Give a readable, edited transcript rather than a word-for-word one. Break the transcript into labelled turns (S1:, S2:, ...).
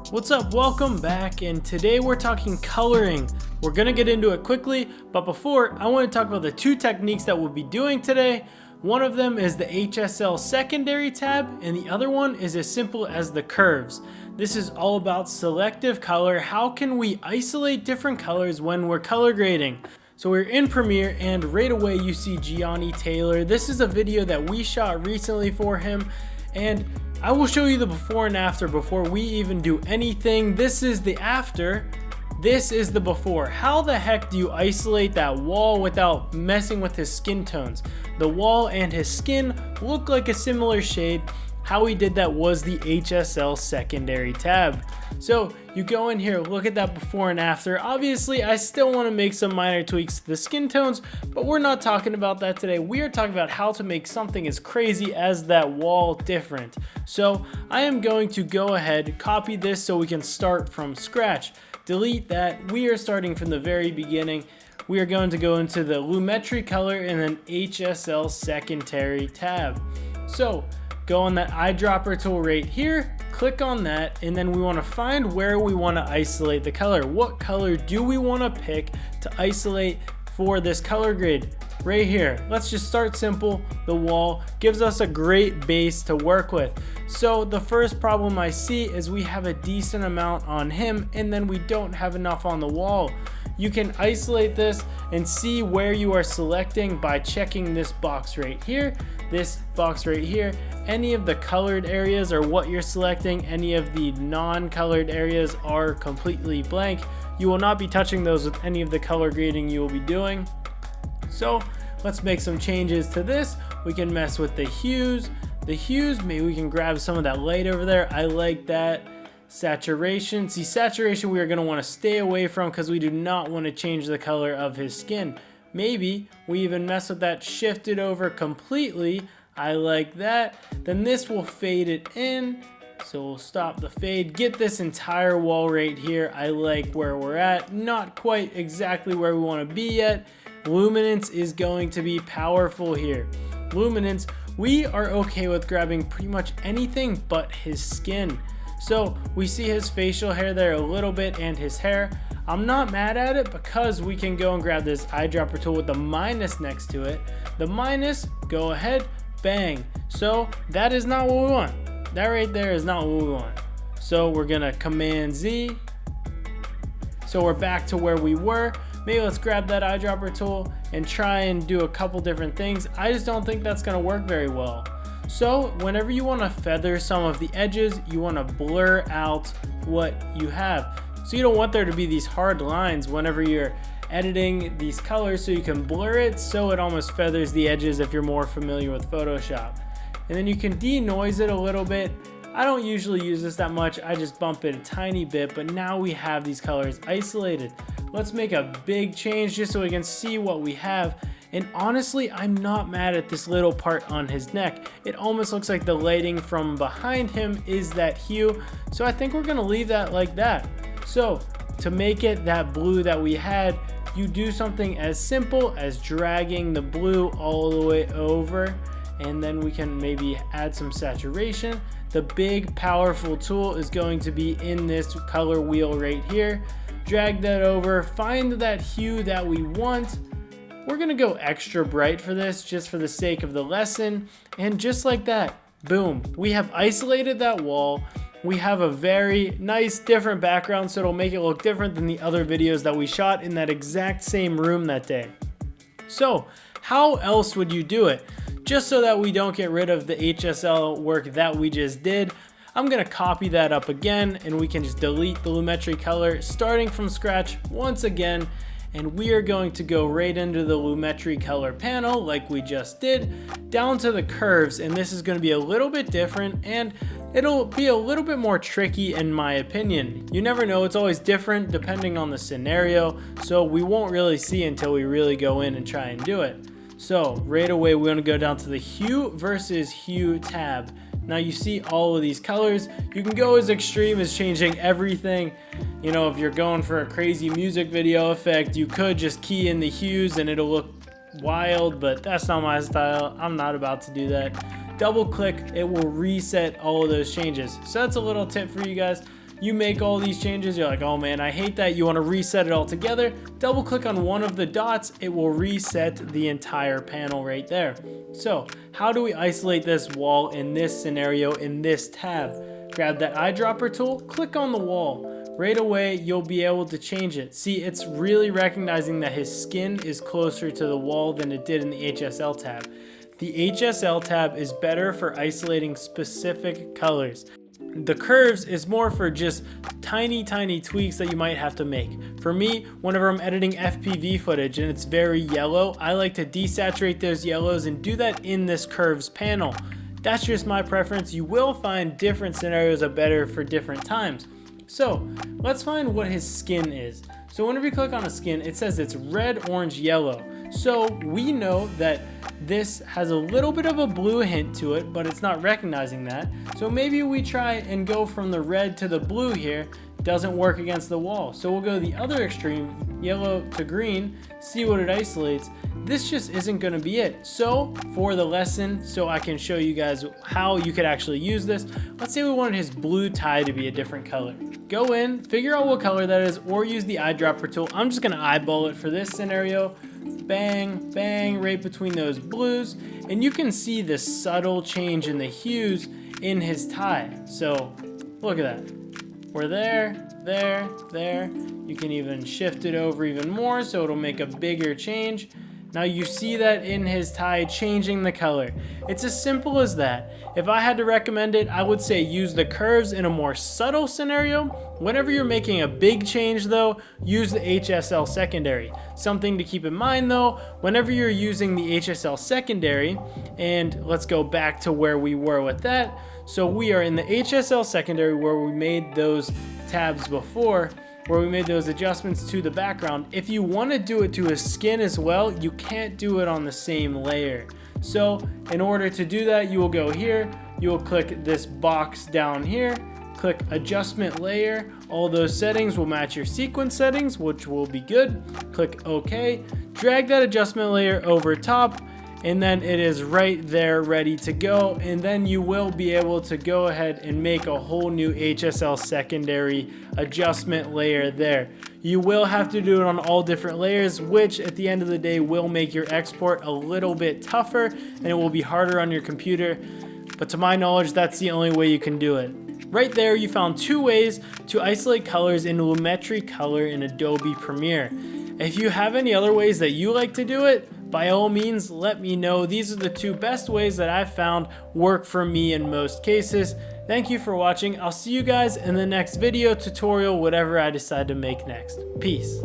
S1: What's up? Welcome back, and today we're talking coloring. We're gonna get into it quickly, but before, I want to talk about the two techniques that we'll be doing today. One of them is the HSL Secondary tab, and the other one is as simple as the curves. This is all about selective color. How can we isolate different colors when we're color grading? So we're in Premiere, and right away you see Gianni Taylor. This is a video that we shot recently for him, and I will show you the before and after before we even do anything. This is the after, this is the before. How the heck do you isolate that wall without messing with his skin tones? The wall and his skin look like a similar shade. How we did that was the HSL Secondary tab. So you go in here, look at that before and after. Obviously, I still want to make some minor tweaks to the skin tones, but we're not talking about that today. We are talking about how to make something as crazy as that wall different. So I am going to go ahead, copy this so we can start from scratch. Delete that. We are starting from the very beginning. We are going to go into the Lumetri color and then HSL Secondary tab. So go on that eyedropper tool right here, click on that, and then we want to find where we want to isolate the color. What color do we want to pick to isolate for this color grade? Right here. Let's just start simple. The wall gives us a great base to work with. So the first problem I see is we have a decent amount on him and then we don't have enough on the wall. You can isolate this and see where you are selecting by checking this box right here, this box right here. Any of the colored areas are what you're selecting. Any of the non-colored areas are completely blank. You will not be touching those with any of the color grading you will be doing. So let's make some changes to this. We can mess with the hues. Maybe we can grab some of that light over there. I like that. Saturation. See, saturation we are going to want to stay away from because we do not want to change the color of his skin. Maybe we even mess with that, shift it over completely. I like that. Then this will fade it in. So we'll stop the fade. Get this entire wall right here. I like where we're at. Not quite exactly where we want to be yet. Luminance is going to be powerful here. Luminance, we are okay with grabbing pretty much anything but his skin. So we see his facial hair there a little bit and his hair. I'm not mad at it because we can go and grab this eyedropper tool with the minus next to it. The minus, go ahead, bang. So that is not what we want. That right there is not what we want. So we're gonna Command Z. So we're back to where we were. Maybe let's grab that eyedropper tool and try and do a couple different things. I just don't think that's gonna work very well. So whenever you want to feather some of the edges, you want to blur out what you have. So you don't want there to be these hard lines whenever you're editing these colors, so you can blur it so it almost feathers the edges if you're more familiar with Photoshop. And then you can denoise it a little bit. I don't usually use this that much. I just bump it a tiny bit, but now we have these colors isolated. Let's make a big change just so we can see what we have. And honestly, I'm not mad at this little part on his neck. It almost looks like the lighting from behind him is that hue. So I think we're gonna leave that like that. So to make it that blue that we had, you do something as simple as dragging the blue all the way over, and then we can maybe add some saturation. The big powerful tool is going to be in this color wheel right here. Drag that over, find that hue that we want. We're gonna go extra bright for this just for the sake of the lesson. And just like that, boom, we have isolated that wall. We have a very nice different background, so it'll make it look different than the other videos that we shot in that exact same room that day. So how else would you do it? Just so that we don't get rid of the HSL work that we just did, I'm gonna copy that up again and we can just delete the Lumetri color starting from scratch once again. And we are going to go right into the Lumetri color panel like we just did, down to the curves, and this is going to be a little bit different and it'll be a little bit more tricky in my opinion. You never know, it's always different depending on the scenario, so we won't really see until we really go in and try and do it. So right away we're going to go down to the hue versus hue tab. Now you see all of these colors. You can go as extreme as changing everything. You know, if you're going for a crazy music video effect, you could just key in the hues and it'll look wild, but that's not my style. I'm not about to do that. Double click, it will reset all of those changes. So that's a little tip for you guys. you make all these changes, you're like, oh man, I hate that. You want to reset it all together. Double click on one of the dots. It will reset the entire panel right there. So how do we isolate this wall in this scenario in this tab? Grab that eyedropper tool, click on the wall. Right away, you'll be able to change it. See, it's really recognizing that his skin is closer to the wall than it did in the HSL tab. The HSL tab is better for isolating specific colors. The curves is more for just tiny tweaks that you might have to make. For me, whenever I'm editing FPV footage and it's very yellow, I like to desaturate those yellows and do that in this curves panel. That's just my preference. You will find different scenarios are better for different times. So let's find what his skin is. So whenever you click on a skin, it says it's red, orange, yellow. So we know that this has a little bit of a blue hint to it, but it's not recognizing that. So maybe we try and go from the red to the blue here. Doesn't work against the wall. So we'll go the other extreme, yellow to green, see what it isolates. This just isn't gonna be it. So for the lesson, so I can show you guys how you could actually use this, let's say we wanted his blue tie to be a different color. Go in, figure out what color that is, or use the eyedropper tool. I'm just gonna eyeball it for this scenario. Bang, bang, right between those blues. And you can see the subtle change in the hues in his tie. So look at that. We're there, there, there. You can even shift it over even more so it'll make a bigger change. Now you see that in his tie changing the color. It's as simple as that. If I had to recommend it, I would say use the curves in a more subtle scenario. Whenever you're making a big change though, use the HSL Secondary. Something to keep in mind though, whenever you're using the HSL Secondary, and let's go back to where we were with that. So we are in the HSL Secondary where we made those tabs before, where we made those adjustments to the background. If you want to do it to his skin as well, you can't do it on the same layer. So in order to do that, you will go here, you will click this box down here, click adjustment layer. All those settings will match your sequence settings, which will be good. Click OK, drag that adjustment layer over top, and then it is right there ready to go. And then you will be able to go ahead and make a whole new HSL Secondary adjustment layer there. You will have to do it on all different layers, which at the end of the day will make your export a little bit tougher and it will be harder on your computer. But to my knowledge, that's the only way you can do it. Right there, you found 2 ways to isolate colors in Lumetri Color in Adobe Premiere. If you have any other ways that you like to do it, by all means, let me know. These are the 2 best ways that I've found work for me in most cases. Thank you for watching. I'll see you guys in the next video, tutorial, whatever I decide to make next. Peace.